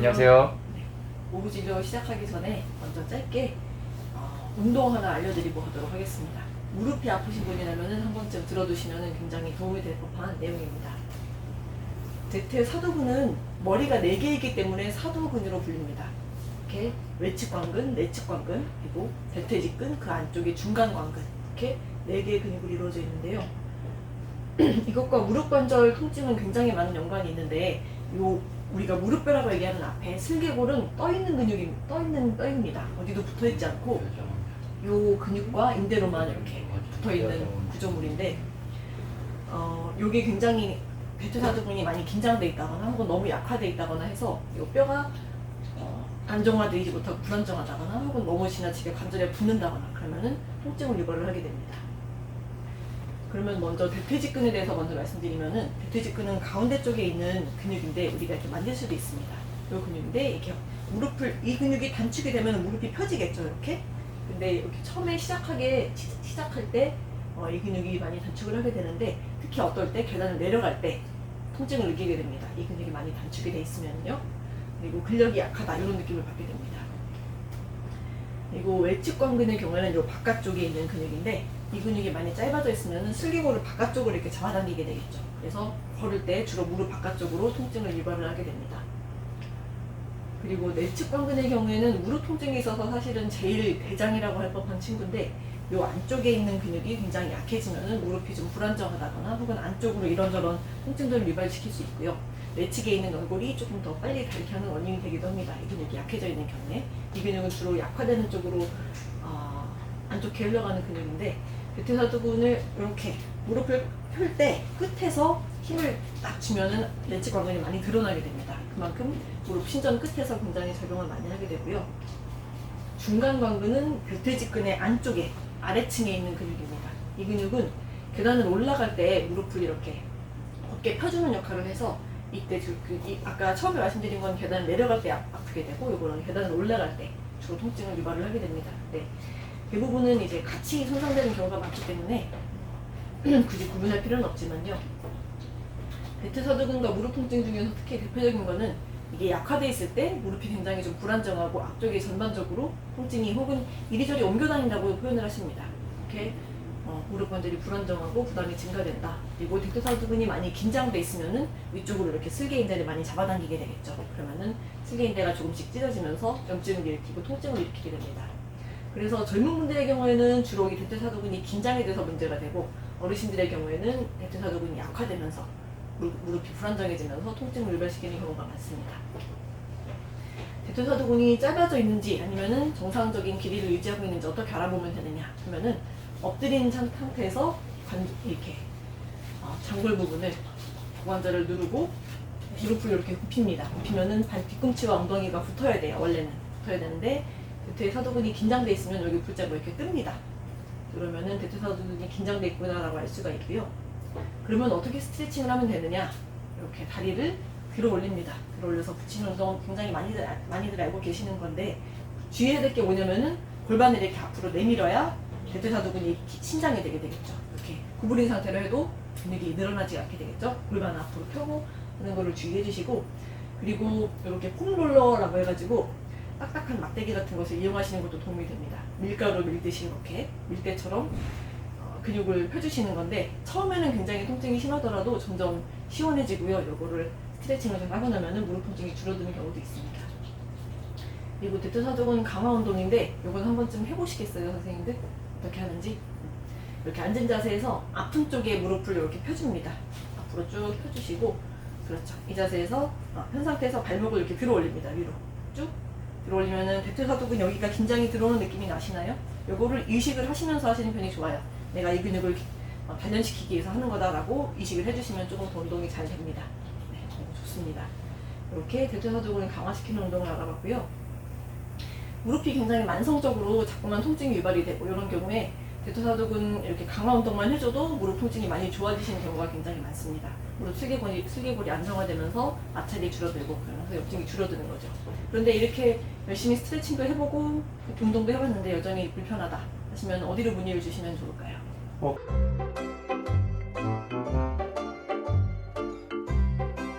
안녕하세요. 네. 오후 진료 시작하기 전에 먼저 짧게 운동 하나 알려드리고 하도록 하겠습니다. 무릎이 아프신 분이라면 한 번쯤 들어두시면 굉장히 도움이 될 법한 내용입니다. 대퇴사두근은 머리가 4개이기 때문에 사두근으로 불립니다. 이렇게 외측관근, 내측관근, 그리고 대퇴직근, 그 안쪽에 중간관근, 이렇게 4개의 근육으로 이루어져 있는데요. 이것과 무릎관절 통증은 굉장히 많은 연관이 있는데, 우리가 무릎뼈라고 얘기하는 앞에 슬개골은 떠있는 뼈입니다. 어디도 붙어있지 않고 요 근육과 인대로만 이렇게 붙어있는 구조물인데, 요게 굉장히 대퇴사두근이 많이 긴장돼 있다거나 혹은 너무 약화돼 있다거나 해서 요 뼈가 안정화되지 못하고 불안정하다거나 혹은 너무 지나치게 관절에 붙는다거나 그러면은 통증을 유발을 하게 됩니다. 그러면 먼저 대퇴직근에 대해서 먼저 말씀드리면은, 대퇴직근은 가운데 쪽에 있는 근육인데 우리가 이렇게 만질 수도 있습니다. 이 근육인데 이렇게 이 근육이 단축이 되면 무릎이 펴지겠죠, 이렇게. 근데 이렇게 처음에 시작할 때 이 근육이 많이 단축을 하게 되는데, 특히 어떨 때 계단을 내려갈 때 통증을 느끼게 됩니다. 이 근육이 많이 단축이 돼 있으면요. 그리고 근력이 약하다, 이런 느낌을 받게 됩니다. 그리고 외측관근의 경우에는 이 바깥쪽에 있는 근육인데, 이 근육이 많이 짧아져 있으면 슬개골을 바깥쪽으로 이렇게 잡아당기게 되겠죠. 그래서 걸을 때 주로 무릎 바깥쪽으로 통증을 유발을 하게 됩니다. 그리고 내측관근의 경우에는 무릎 통증이 있어서 사실은 제일 대장이라고 할 법한 친구인데, 이 안쪽에 있는 근육이 굉장히 약해지면 무릎이 좀 불안정하다거나 혹은 안쪽으로 이런저런 통증들을 유발시킬 수 있고요. 내측에 있는 연골이 조금 더 빨리 닳게 하는 원인이 되기도 합니다. 이 근육이 약해져 있는 경우에. 이 근육은 주로 약화되는 쪽으로 안 좋게 흘러가는 근육인데, 대퇴사두근을 이렇게 무릎을 펼 때 끝에서 힘을 딱 주면은 내측관근이 많이 드러나게 됩니다. 그만큼 무릎 신전 끝에서 굉장히 작용을 많이 하게 되고요. 중간관근은 대퇴직근의 안쪽에 아래층에 있는 근육입니다. 이 근육은 계단을 올라갈 때 무릎을 이렇게 어깨 펴주는 역할을 해서, 이때 아까 처음에 말씀드린 건 계단을 내려갈 때 아프게 되고, 이거는 계단을 올라갈 때 주로 통증을 유발을 하게 됩니다. 네. 대부분은 이제 같이 손상되는 경우가 많기 때문에 굳이 구분할 필요는 없지만요. 대퇴사두근과 무릎 통증 중에서 특히 대표적인 거는, 이게 약화돼 있을 때 무릎이 굉장히 좀 불안정하고 앞쪽에 전반적으로 통증이 혹은 이리저리 옮겨 다닌다고 표현을 하십니다. 이렇게 무릎 관절이 불안정하고 부담이 증가된다. 그리고 대퇴사두근이 많이 긴장돼 있으면은 위쪽으로 이렇게 슬개인대를 많이 잡아당기게 되겠죠. 그러면은 슬개인대가 조금씩 찢어지면서 염증을 일으키고 통증을 일으키게 됩니다. 그래서 젊은 분들의 경우에는 주로 이 대퇴사두근이 긴장이 돼서 문제가 되고, 어르신들의 경우에는 대퇴사두근이 약화되면서 무릎이 불안정해지면서 통증을 유발시키는 경우가 많습니다. 대퇴사두근이 짧아져 있는지 아니면은 정상적인 길이를 유지하고 있는지 어떻게 알아보면 되느냐 하면은, 엎드린 상태에서 이렇게 장골 부분을 고관절을 누르고 무릎을 이렇게 굽힙니다. 굽히면은 발 뒤꿈치와 엉덩이가 붙어야 돼요. 원래는 붙어야 되는데, 대퇴사두근이 긴장돼 있으면 여기 붙잡고 이렇게 뜹니다. 그러면은 대퇴사두근이 긴장돼 있구나라고 알 수가 있고요. 그러면 어떻게 스트레칭을 하면 되느냐? 이렇게 다리를 들어 올립니다. 들어 올려서 붙이는 운동 굉장히 많이들 알고 계시는 건데, 주의해야 될 게 뭐냐면은 골반을 이렇게 앞으로 내밀어야 대퇴사두근이 신장이 되게 되겠죠. 이렇게 구부린 상태로 해도 근육이 늘어나지 않게 되겠죠. 골반 앞으로 펴고 하는 거를 주의해 주시고, 그리고 이렇게 폼롤러라고 해가지고 딱딱한 막대기 같은 것을 이용하시는 것도 도움이 됩니다. 밀가루 밀듯이 이렇게 밀대처럼 근육을 펴주시는 건데, 처음에는 굉장히 통증이 심하더라도 점점 시원해지고요. 요거를 스트레칭을 좀 하고 나면은 무릎 통증이 줄어드는 경우도 있습니다. 그리고 대퇴사두근 강화 운동인데, 요건 한 번쯤 해보시겠어요, 선생님들? 어떻게 하는지? 이렇게 앉은 자세에서 아픈 쪽에 무릎을 이렇게 펴줍니다. 앞으로 쭉 펴주시고, 그렇죠. 이 자세에서 편 상태에서 발목을 이렇게 들어 올립니다. 위로 쭉 들어 올리면은 대퇴사두근 여기가 긴장이 들어오는 느낌이 나시나요? 요거를 의식을 하시면서 하시는 편이 좋아요. 내가 이 근육을 단련시키기 위해서 하는 거다라고 의식을 해주시면 조금 더 운동이 잘 됩니다. 네, 좋습니다. 이렇게 대퇴사두근을 강화시키는 운동을 알아봤고요. 무릎이 굉장히 만성적으로 자꾸만 통증이 유발이 되고, 이런 경우에 대퇴사두근 이렇게 강화 운동만 해줘도 무릎 통증이 많이 좋아지시는 경우가 굉장히 많습니다. 무릎 슬개골이 안정화되면서 마찰이 줄어들고, 그러면서 염증이 줄어드는 거죠. 그런데 이렇게 열심히 스트레칭도 해보고 운동도 해봤는데 여전히 불편하다 하시면 어디로 문의를 주시면 좋을까요?